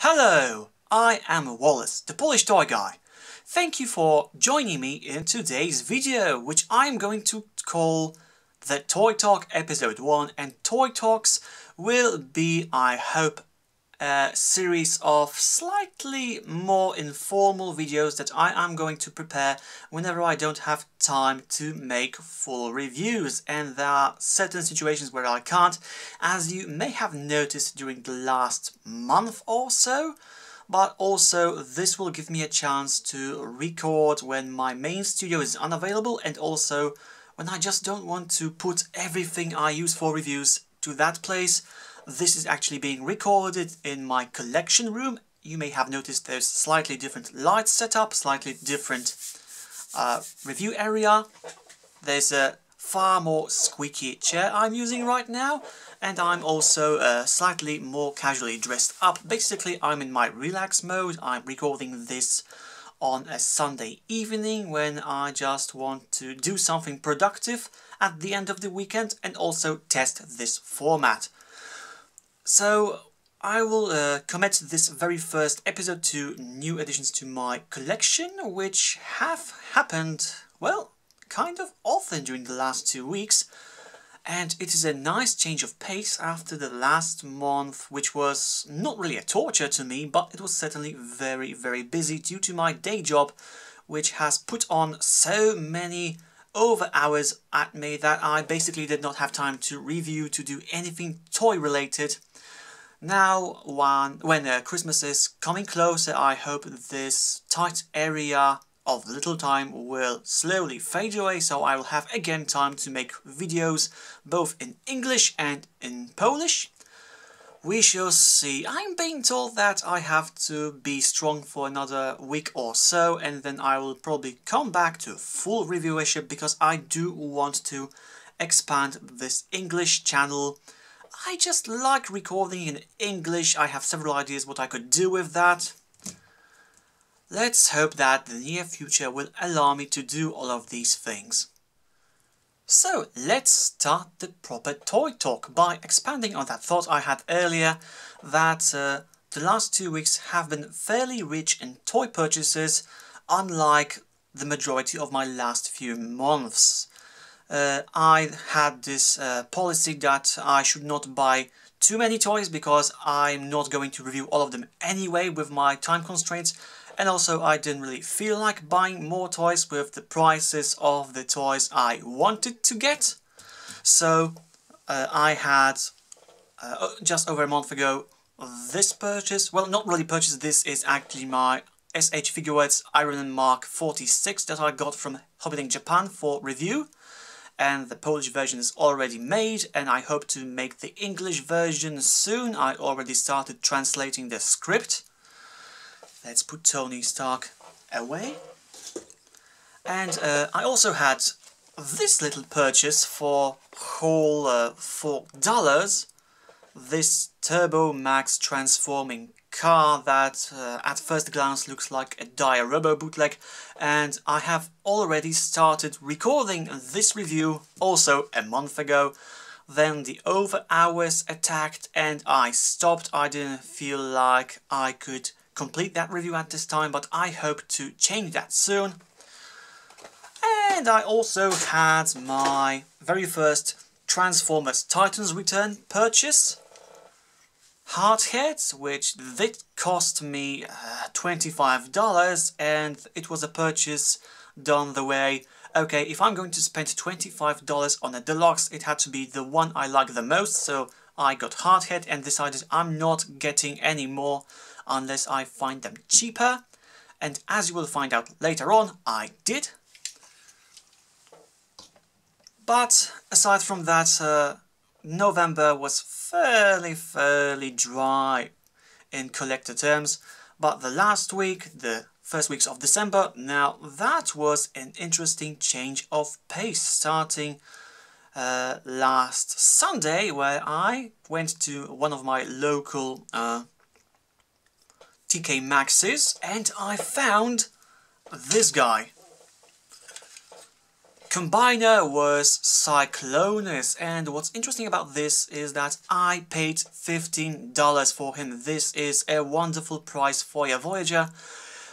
Hello, I am Wallas, the Polish toy guy. Thank you for joining me in today's video, which I am going to call the Toy Talk Episode 1, and Toy Talks will be, I hope, a series of slightly more informal videos that I am going to prepare whenever I don't have time to make full reviews, and there are certain situations where I can't, as you may have noticed during the last month or so. But also this will give me a chance to record when my main studio is unavailable, and also when I just don't want to put everything I use for reviews to that place. This is actually being recorded in my collection room. You may have noticed there's slightly different light setup, slightly different review area. There's a far more squeaky chair I'm using right now, and I'm also slightly more casually dressed up. Basically, I'm in my relax mode. I'm recording this on a Sunday evening when I just want to do something productive at the end of the weekend and also test this format. So I will commit this very first episode to new additions to my collection, which have happened, well, kind of often during the last 2 weeks. And it is a nice change of pace after the last month, which was not really a torture to me, but it was certainly very, very busy due to my day job, which has put on so many over hours at me that I basically did not have time to review, to do anything toy related. Now, when Christmas is coming closer, I hope this tight area of little time will slowly fade away, so I will have again time to make videos both in English and in Polish. We shall see. I'm being told that I have to be strong for another week or so, and then I will probably come back to full reviewership, because I do want to expand this English channel. I just like recording in English. I have several ideas what I could do with that. Let's hope that the near future will allow me to do all of these things. So let's start the proper toy talk by expanding on that thought I had earlier, that the last 2 weeks have been fairly rich in toy purchases, unlike the majority of my last few months. I had this policy that I should not buy too many toys because I'm not going to review all of them anyway with my time constraints, and also I didn't really feel like buying more toys with the prices of the toys I wanted to get. So I had just over a month ago this purchase. Well, not really purchase, this is actually my SH Figuarts Iron Man Mark 46 that I got from Hobbying Japan for review. And the Polish version is already made, and I hope to make the English version soon. I already started translating the script. Let's put Tony Stark away. And I also had this little purchase for whole $4. This Turbo Max transforming car that at first glance looks like a dire Robo bootleg, and I have already started recording this review also a month ago. Then the over hours attacked and I stopped. I didn't feel like I could complete that review at this time, but I hope to change that soon. And I also had my very first Transformers Titans Return purchase, Hardheads, which did cost me $25, and it was a purchase done the way, okay, if I'm going to spend $25 on a deluxe, it had to be the one I like the most, so I got Hardhead and decided I'm not getting any more unless I find them cheaper, and as you will find out later on, I did. But aside from that, November was fairly dry in collector terms, but the last week, the first weeks of December, now that was an interesting change of pace, starting last Sunday, where I went to one of my local TK Maxx's and I found this guy. combiner was Cyclonus, and what's interesting about this is that I paid $15 for him. This is a wonderful price for a Voyager,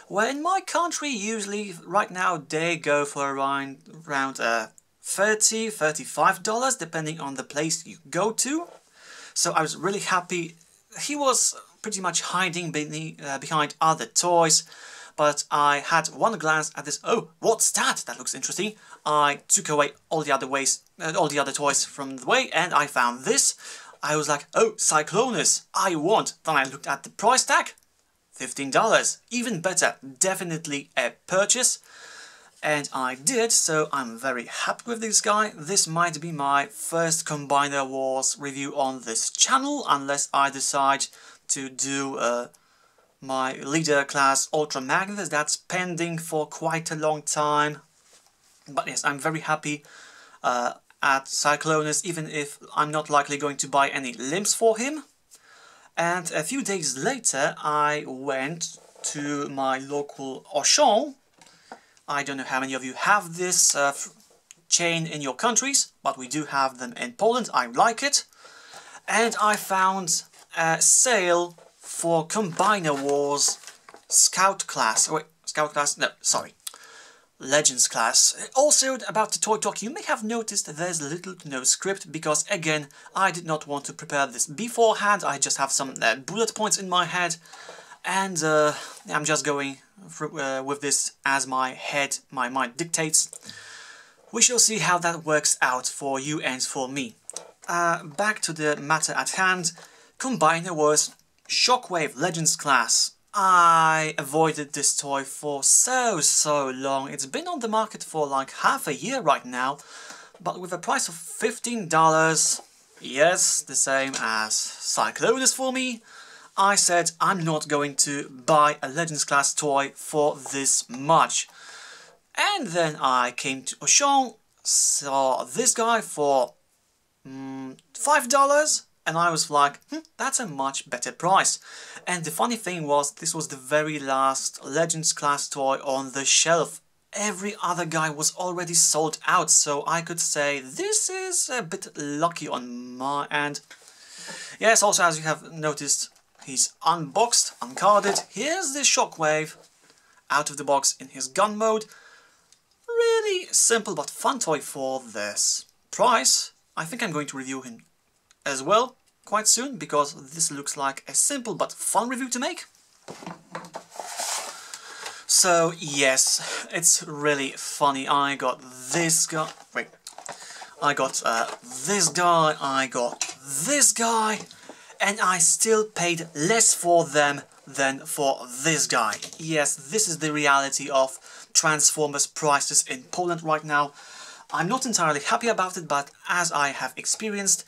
where in my country usually right now they go for around $30–35 depending on the place you go to. So I was really happy. He was pretty much hiding behind other toys, but I had one glance at this. Oh, what's that? That looks interesting. I took away all the other toys from the way, and I found this. I was like, oh, Cyclonus, I want. Then I looked at the price tag, $15. Even better, definitely a purchase. And I did, so I'm very happy with this guy. This might be my first Combiner Wars review on this channel, unless I decide to do my leader class Ultra Magnus. That's pending for quite a long time. But yes, I'm very happy at Cyclonus, even if I'm not likely going to buy any limbs for him. And a few days later, I went to my local Auchan. I don't know how many of you have this chain in your countries, but we do have them in Poland. I like it. And I found a sale for Combiner Wars Scout class. Wait, Scout class? No, sorry. Legends class. Also, about the Toy Talk, you may have noticed that there's little to no script, because again, I did not want to prepare this beforehand. I just have some bullet points in my head, and I'm just going with this as my mind dictates. We shall see how that works out for you and for me. Back to the matter at hand. Combiner Wars Shockwave Legends class. I avoided this toy for so long. It's been on the market for like half a year right now, but with a price of $15, yes, the same as Cyclonus for me, I said I'm not going to buy a Legends class toy for this much. And then I came to Auchan, saw this guy for $5, and I was like, that's a much better price. And the funny thing was, this was the very last Legends class toy on the shelf. Every other guy was already sold out, so I could say this is a bit lucky on my end. Yes, also as you have noticed, he's unboxed, uncarded. Here's the Shockwave out of the box in his gun mode. Really simple but fun toy for this price. I think I'm going to review him as well quite soon, because this looks like a simple but fun review to make. So yes, it's really funny. I got this guy. Wait, I got this guy. I got this guy. And I still paid less for them than for this guy. Yes, this is the reality of Transformers prices in Poland right now. I'm not entirely happy about it, but as I have experienced,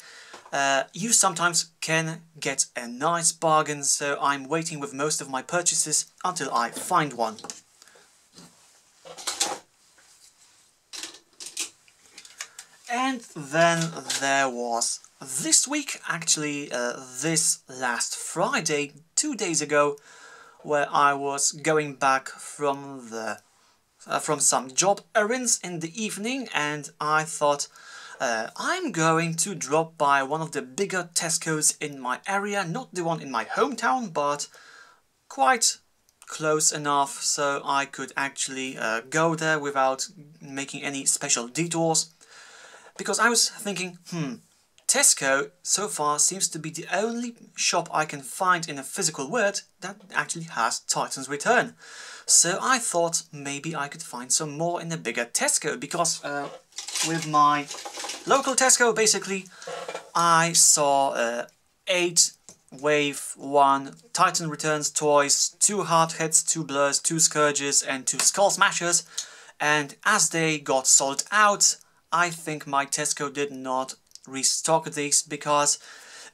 you sometimes can get a nice bargain, so I'm waiting with most of my purchases until I find one. And then there was this week, actually this last Friday, 2 days ago, where I was going back from some job errands in the evening, and I thought I'm going to drop by one of the bigger Tesco's in my area, not the one in my hometown, but quite close enough so I could actually go there without making any special detours. Because I was thinking, Tesco so far seems to be the only shop I can find in a physical world that actually has Titan's Return. So I thought maybe I could find some more in a bigger Tesco, because with my local Tesco, basically, I saw 8 Wave 1 Titan Returns toys, 2 Hardheads, 2 Blurs, 2 Scourges and 2 Skull Smashers, and as they got sold out, I think my Tesco did not restock these, because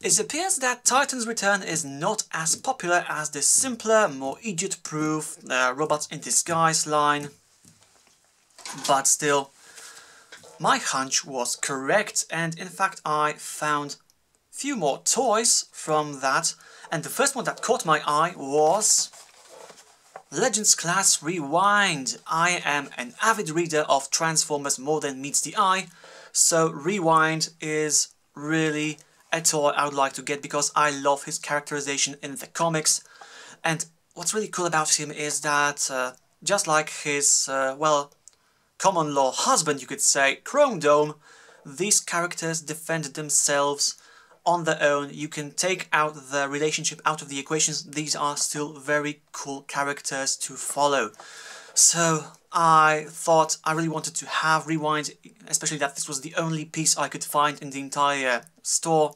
it appears that Titan's Return is not as popular as the simpler, more idiot-proof Robots in Disguise line. But still, my hunch was correct, and in fact I found a few more toys from that, and the first one that caught my eye was Legends Class Rewind. I am an avid reader of Transformers more than meets the eye, so Rewind is really a toy I would like to get because I love his characterization in the comics. And what's really cool about him is that, just like his, well, common law husband, you could say, Chrome Dome, these characters defend themselves on their own. You can take out the relationship out of the equations. These are still very cool characters to follow. So I thought I really wanted to have Rewind, especially that this was the only piece I could find in the entire store.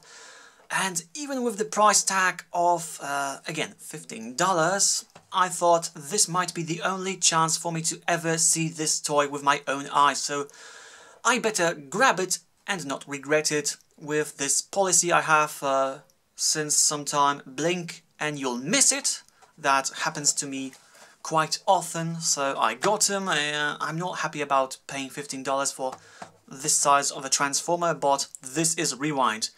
And even with the price tag of, again, $15, I thought this might be the only chance for me to ever see this toy with my own eyes. So I better grab it and not regret it. With this policy I have since some time, blink and you'll miss it. That happens to me quite often, so I got him. I'm not happy about paying $15 for this size of a Transformer, but this is Rewind.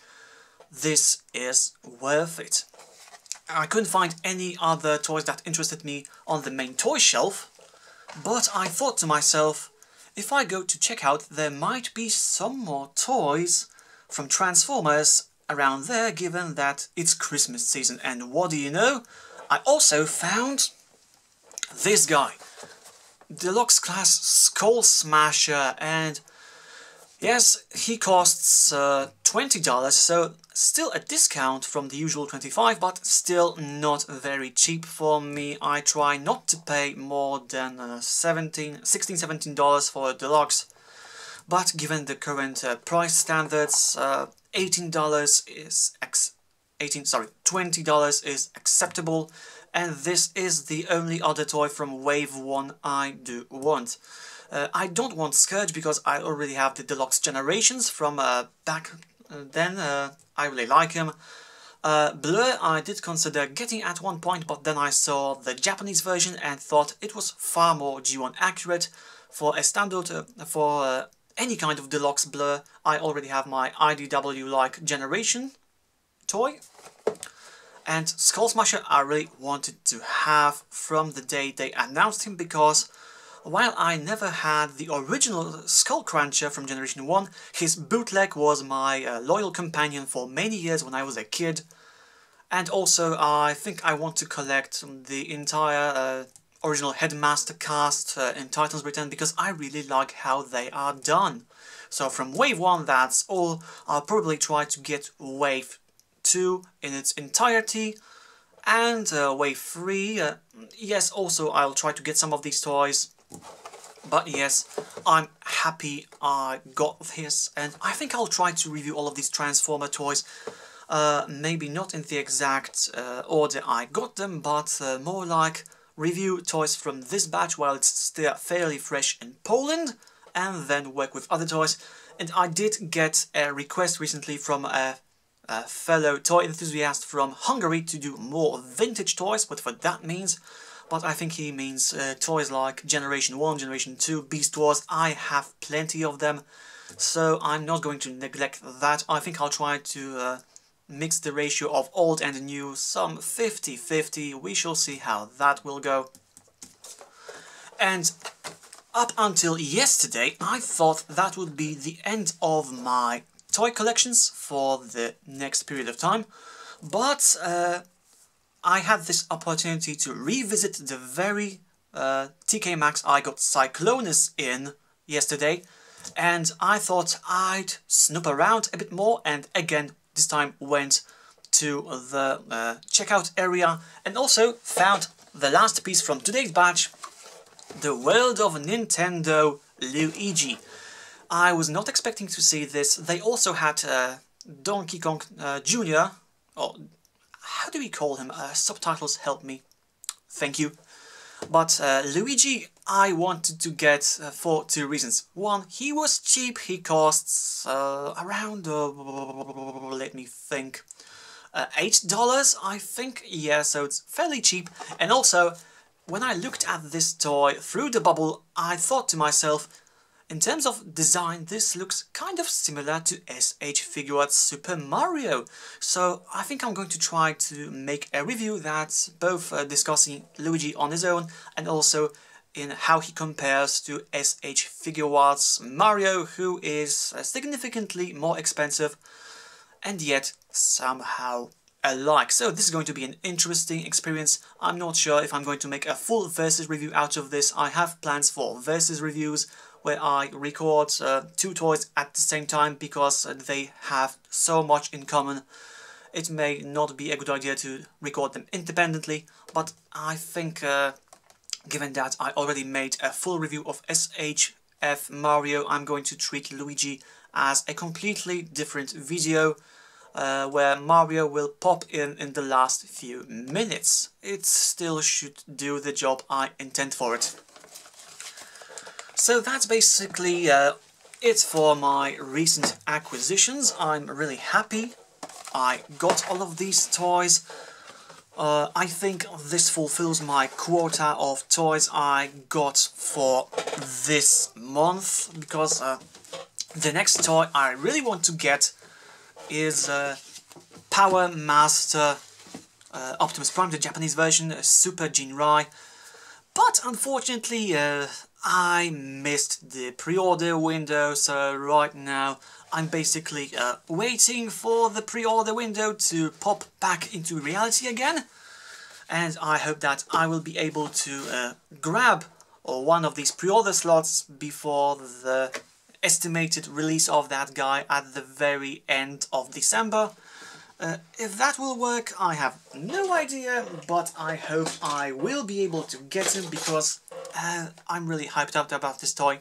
This is worth it. I couldn't find any other toys that interested me on the main toy shelf, but I thought to myself, if I go to check out, there might be some more toys from Transformers around there, given that it's Christmas season. And what do you know? I also found this guy, Deluxe Class Skull Smasher, and yes, he costs $20, so still a discount from the usual $25, but still not very cheap for me. I try not to pay more than $17 for a Deluxe, but given the current price standards, $20 is acceptable, and this is the only other toy from Wave 1 I do want. I don't want Scourge because I already have the Deluxe Generations from back then. I really like him. Blur I did consider getting at one point, but then I saw the Japanese version and thought it was far more G1 accurate. For a standard, for any kind of Deluxe Blur, I already have my IDW-like Generation toy. And Skull Smasher I really wanted to have from the day they announced him, because while I never had the original Skull Cruncher from Generation 1, his bootleg was my loyal companion for many years when I was a kid. And also I think I want to collect the entire original Headmaster cast in Titans Return, because I really like how they are done. So from Wave 1 that's all. I'll probably try to get Wave 2 in its entirety, and Wave 3, yes, also I'll try to get some of these toys. But yes, I'm happy I got this, and I think I'll try to review all of these Transformer toys. Maybe not in the exact order I got them, but more like review toys from this batch while it's still fairly fresh in Poland, and then work with other toys. And I did get a request recently from a fellow toy enthusiast from Hungary to do more vintage toys, whatever that means. But I think he means toys like Generation 1, Generation 2, Beast Wars. I have plenty of them, so I'm not going to neglect that. I think I'll try to mix the ratio of old and new, some 50-50. We shall see how that will go. And up until yesterday, I thought that would be the end of my toy collections for the next period of time. But I had this opportunity to revisit the very TK Maxx I got Cyclonus in yesterday, and I thought I'd snoop around a bit more, and again this time went to the checkout area and also found the last piece from today's batch, the World of Nintendo Luigi. I was not expecting to see this. They also had Donkey Kong Jr., or how do we call him? Subtitles help me. Thank you. But Luigi I wanted to get for two reasons. One, he was cheap. He costs around, let me think, $8, I think. Yeah, so it's fairly cheap. And also, when I looked at this toy through the bubble, I thought to myself, In terms of design, this looks kind of similar to SH Figuarts Super Mario, so I think I'm going to try to make a review that's both discussing Luigi on his own and also in how he compares to SH Figuarts Mario, who is significantly more expensive and yet somehow alike. So this is going to be an interesting experience. I'm not sure if I'm going to make a full versus review out of this. I have plans for versus reviews where I record two toys at the same time because they have so much in common. It may not be a good idea to record them independently, but I think given that I already made a full review of SHF Mario, I'm going to treat Luigi as a completely different video where Mario will pop in the last few minutes. It still should do the job I intend for it. So that's basically it for my recent acquisitions. I'm really happy I got all of these toys. I think this fulfills my quota of toys I got for this month, because the next toy I really want to get is Power Master Optimus Prime, the Japanese version, Super Jinrai. But unfortunately, I missed the pre-order window, so right now I'm basically waiting for the pre-order window to pop back into reality again. And I hope that I will be able to grab one of these pre-order slots before the estimated release of that guy at the very end of December. If that will work, I have no idea, but I hope I will be able to get him, because I'm really hyped out about this toy.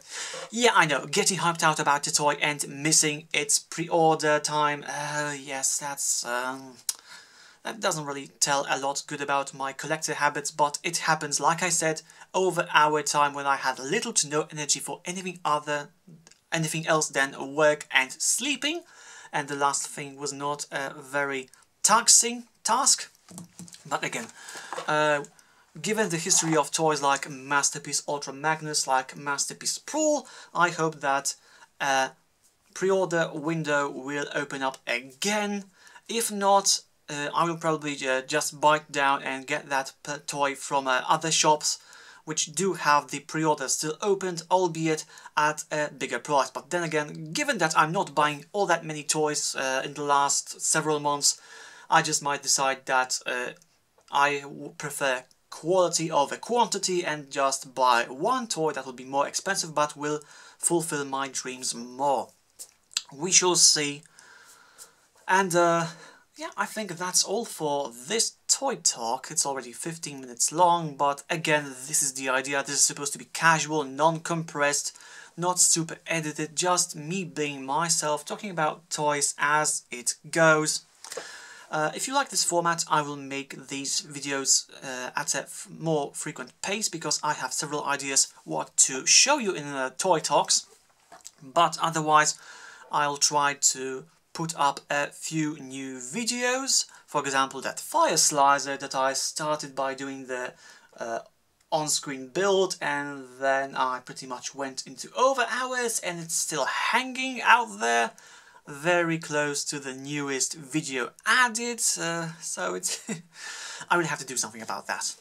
Yeah, I know, getting hyped out about the toy and missing its pre-order time, yes, that doesn't really tell a lot good about my collector habits, but it happens, like I said, over our time when I had little to no energy for anything else than work and sleeping. And the last thing was not a very taxing task. But again, given the history of toys like Masterpiece Ultra Magnus, like Masterpiece Pro, I hope that pre-order window will open up again. If not, I will probably just bite down and get that toy from other shops which do have the pre-order still opened, albeit at a bigger price. But then again, given that I'm not buying all that many toys in the last several months, I just might decide that I prefer quality over quantity and just buy one toy that will be more expensive but will fulfill my dreams more. We shall see. And yeah, I think that's all for this toy talk. It's already 15 minutes long, but again, this is the idea. This is supposed to be casual, non-compressed, not super edited, just me being myself, talking about toys as it goes. If you like this format, I will make these videos at a more frequent pace, because I have several ideas what to show you in toy talks. But otherwise, I'll try to put up a few new videos. For example, that fire slicer that I started by doing the on-screen build, and then I pretty much went into over hours and it's still hanging out there, very close to the newest video added, so it's I really have to do something about that.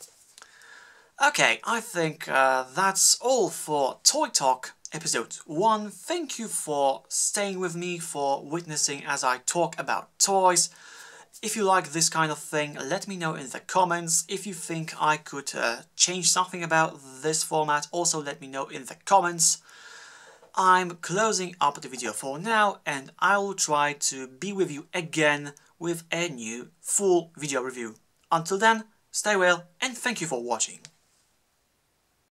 Okay, I think that's all for Toy Talk Episode 1. Thank you for staying with me, for witnessing as I talk about toys. If you like this kind of thing, let me know in the comments. If you think I could change something about this format, also let me know in the comments. I'm closing up the video for now, and I will try to be with you again with a new full video review. Until then, stay well and thank you for watching.